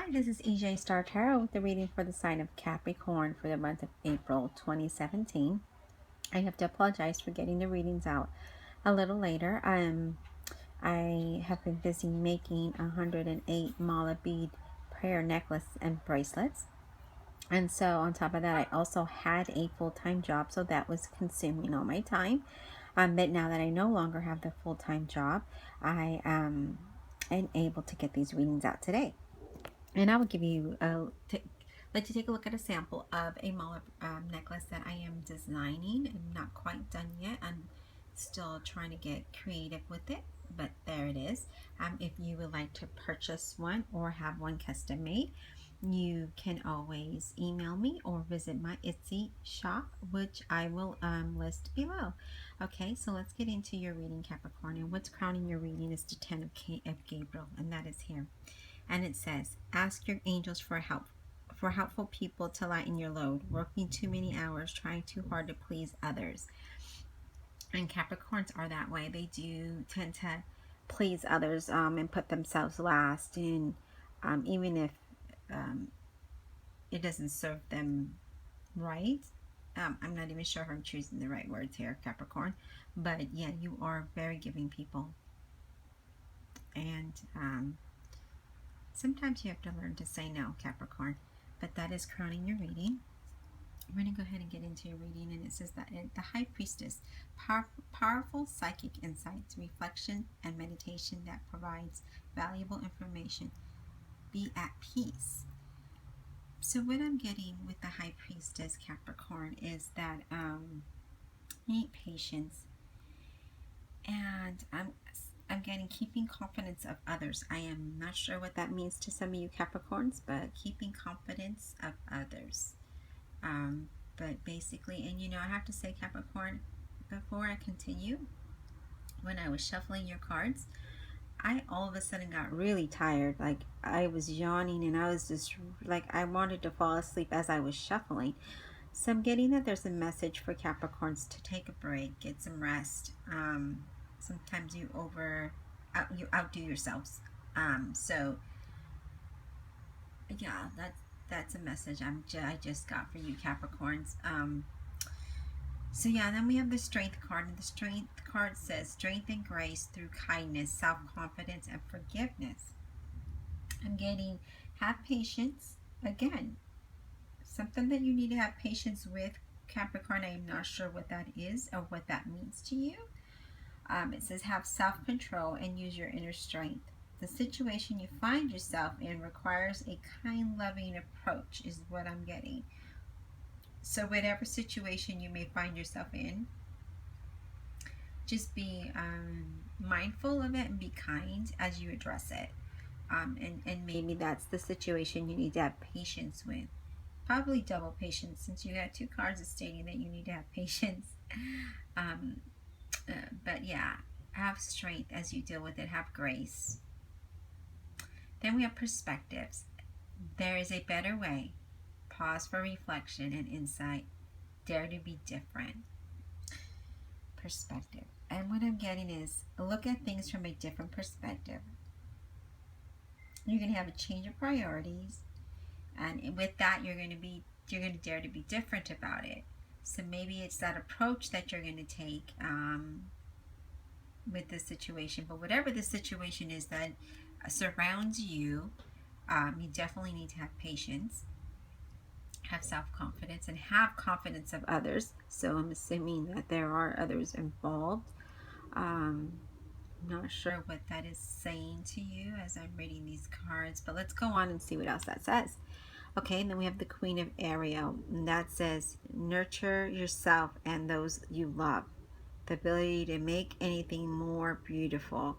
Hi, this is EJ Star Tarot with the reading for the sign of Capricorn for the month of April 2017. I have to apologize for getting the readings out a little later. I have been busy making 108 Mala Bead prayer necklace and bracelets. And so on top of that, I also had a full-time job, so that was consuming all my time. But now that I no longer have the full-time job, I am able to get these readings out today. And I will give you let you take a look at a sample of a Mala necklace that I am designing. I'm not quite done yet. I'm still trying to get creative with it, but there it is. If you would like to purchase one or have one custom made, you can always email me or visit my Etsy shop, which I will list below. Okay, so let's get into your reading, Capricorn. And what's crowning your reading is the 10 of Gabriel, and that is here. And it says, ask your angels for help, for helpful people to lighten your load, working too many hours, trying too hard to please others. And Capricorns are that way. They do tend to please others and put themselves last. And even if it doesn't serve them right, I'm not even sure if I'm choosing the right words here, Capricorn. But yeah, you are very giving people. And sometimes you have to learn to say no, Capricorn. But that is crowning your reading. We're going to go ahead and get into your reading. And it says that the High Priestess, powerful psychic insights, reflection, and meditation that provides valuable information. Be at peace. So what I'm getting with the High Priestess, Capricorn, is that you need patience. And I'm getting keeping confidence of others. I am not sure what that means to some of you Capricorns, but keeping confidence of others. But basically, and you know, I have to say, Capricorn, before I continue, when I was shuffling your cards, I all of a sudden got really tired. Like I was yawning and I was just like I wanted to fall asleep as I was shuffling. So I'm getting that there's a message for Capricorns to take a break, get some rest. Sometimes you outdo yourselves. So yeah, that's a message I just got for you Capricorns. So yeah, then we have the Strength card, and the Strength card says strength and grace through kindness, self-confidence, and forgiveness. I'm getting have patience. Again, something that you need to have patience with, Capricorn. I am not sure what that is or what that means to you. It says have self-control and use your inner strength. The situation you find yourself in requires a kind, loving approach, is what I'm getting. So whatever situation you may find yourself in, just be mindful of it and be kind as you address it. And maybe that's the situation you need to have patience with. Probably double patience, since you got two cards stating that you need to have patience. But yeah, have strength as you deal with it. Have grace. Then we have perspectives. There is a better way. Pause for reflection and insight. Dare to be different. Perspective. And what I'm getting is look at things from a different perspective. You're going to have a change of priorities, and with that you're going to dare to be different about it. So maybe it's that approach that you're going to take with this situation. But whatever the situation is that surrounds you, you definitely need to have patience, have self-confidence, and have confidence of others. So I'm assuming that there are others involved. Not sure what that is saying to you as I'm reading these cards, but let's go on and see what else that says. Okay, and then we have the Queen of Ariel, and that says nurture yourself and those you love. The ability to make anything more beautiful.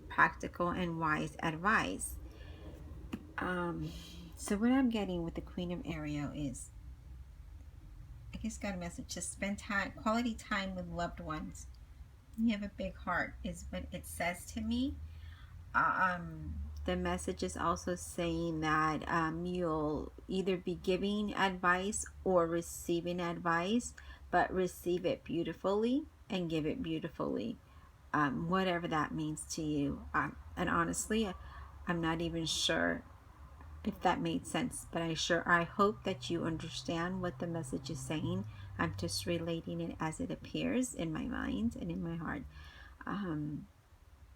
Practical and wise advice. So what I'm getting with the Queen of Ariel is, I guess got a message to spend quality time with loved ones. You have a big heart is what it says to me. The message is also saying that you'll either be giving advice or receiving advice, but receive it beautifully and give it beautifully, whatever that means to you. And honestly, I'm not even sure if that made sense. But I hope that you understand what the message is saying. I'm just relating it as it appears in my mind and in my heart.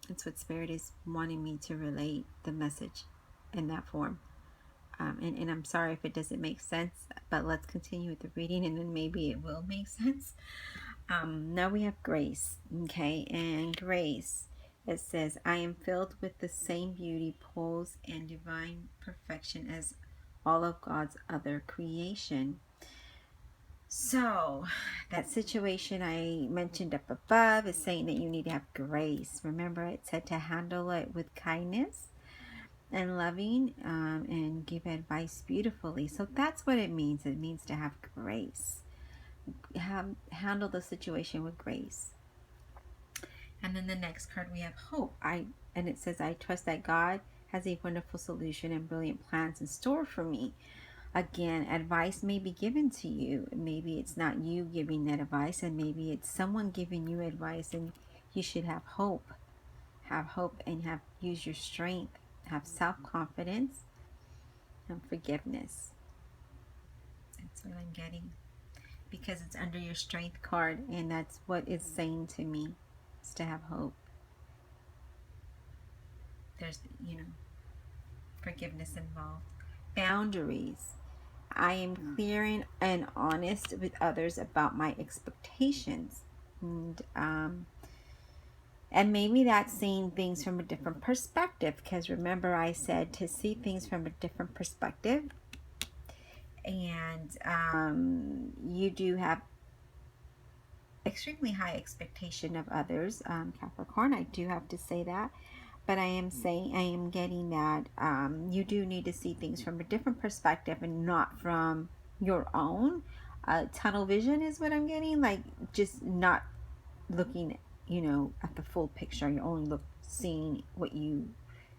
It's what Spirit is wanting me to relate the message in that form. And I'm sorry if it doesn't make sense, but let's continue with the reading and then maybe it will make sense. Now we have grace, okay? And grace, it says, I am filled with the same beauty, pose, and divine perfection as all of God's other creation. So, that situation I mentioned up above is saying that you need to have grace. Remember, it said to handle it with kindness and loving, and give advice beautifully. So that's what it means. It means to have grace. Handle the situation with grace. And then the next card we have hope. And it says, I trust that God has a wonderful solution and brilliant plans in store for me. Again, advice may be given to you. Maybe it's not you giving that advice, and maybe it's someone giving you advice, and you should have hope. Have hope and use your strength. Have self-confidence and forgiveness. That's what I'm getting, because it's under your strength card, and that's what it's saying to me, is to have hope. There's, forgiveness involved. Boundaries. I am clear and honest with others about my expectations. And maybe that's seeing things from a different perspective, because remember I said to see things from a different perspective. And you do have extremely high expectation of others, Capricorn. I do have to say that. But I am getting that you do need to see things from a different perspective and not from your own. Tunnel vision is what I'm getting. Like, just not looking, at the full picture. You're only seeing what you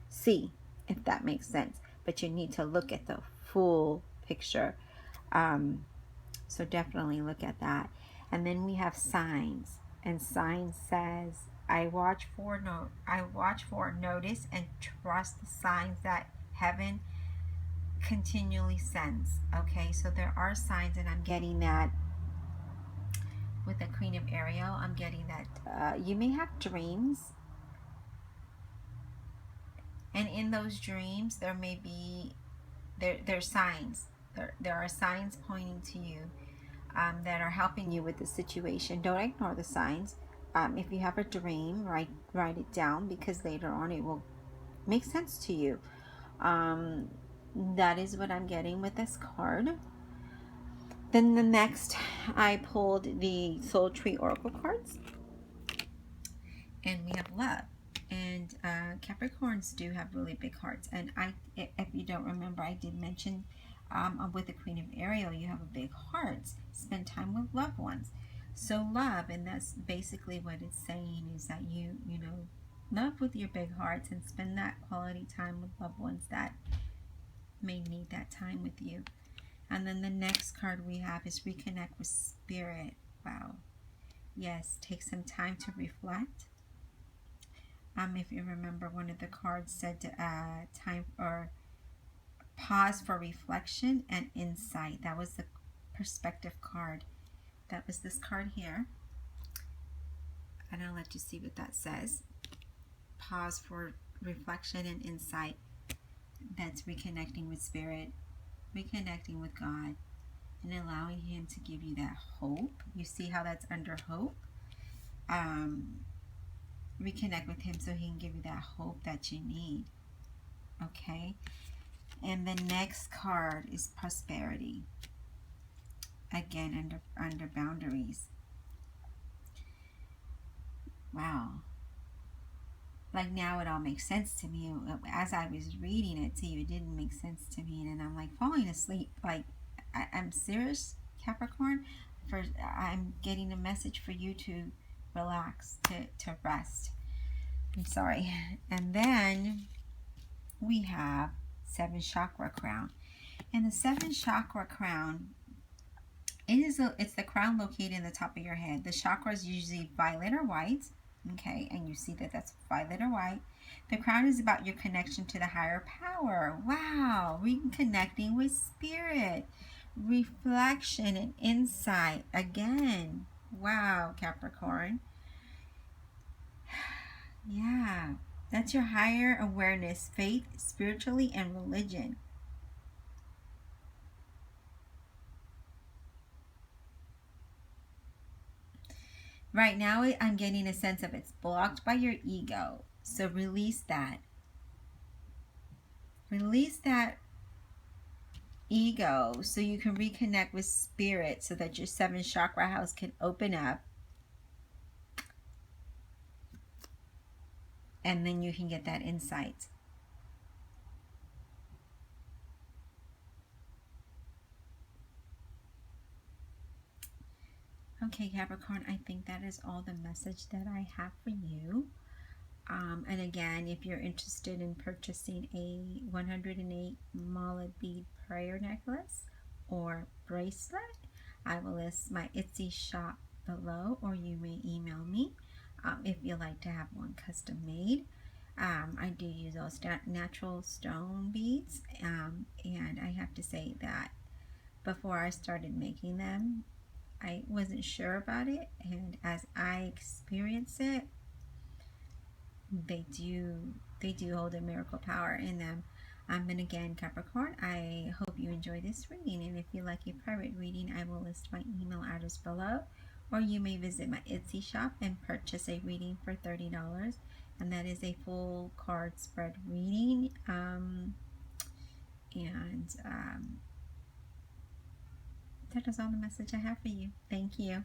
see, if that makes sense. But you need to look at the full picture. So definitely look at that. And then we have signs. And signs says, I watch for, notice, and trust the signs that heaven continually sends. Okay, so there are signs, and I'm getting that with the Queen of Ariel. I'm getting that you may have dreams, and in those dreams there may be there's signs. There are signs pointing to you that are helping you with the situation. Don't ignore the signs. If you have a dream, write it down, because later on it will make sense to you. That is what I'm getting with this card. Then the next, I pulled the Soul Tree Oracle cards, and we have love. And Capricorns do have really big hearts. And if you don't remember, I did mention with the Queen of Ariel, you have a big heart. Spend time with loved ones. So love, and that's basically what it's saying, is that you love with your big hearts and spend that quality time with loved ones that may need that time with you. And then the next card we have is reconnect with spirit. Wow. Yes, take some time to reflect. If you remember, one of the cards said time or pause for reflection and insight. That was the perspective card. That was this card here. And I'll let you see what that says. Pause for reflection and insight. That's reconnecting with spirit, reconnecting with God, and allowing Him to give you that hope. You see how that's under hope? Reconnect with Him so He can give you that hope that you need. Okay? And the next card is prosperity. Again, under boundaries. Wow. Like, now it all makes sense to me. As I was reading it to you, it didn't make sense to me. And I'm like falling asleep. Like, I'm serious, Capricorn. I'm getting a message for you to relax, to rest. I'm sorry. And then we have 7 chakra crown. And the 7 chakra crown, it's the crown located in the top of your head. The chakra is usually violet or white. Okay, and you see that that's 5-letter white. The crown is about your connection to the higher power. Wow, reconnecting with spirit, reflection, and insight. Again, wow, Capricorn. Yeah, that's your higher awareness, faith, spiritually, and religion. Right now, I'm getting a sense of it's blocked by your ego. So release that. Release that ego so you can reconnect with spirit so that your 7th chakra house can open up, and then you can get that insight. Okay, Capricorn, I think that is all the message that I have for you. And again, if you're interested in purchasing a 108 Mala Bead prayer necklace or bracelet, I will list my Etsy shop below, or you may email me if you'd like to have one custom made. I do use those natural stone beads, and I have to say that before I started making them, I wasn't sure about it, and as I experience it, they do hold a miracle power in them. And again, Capricorn, I hope you enjoy this reading, and if you like a private reading, I will list my email address below, or you may visit my Etsy shop and purchase a reading for $30, and that is a full card spread reading. And that is all the message I have for you. Thank you.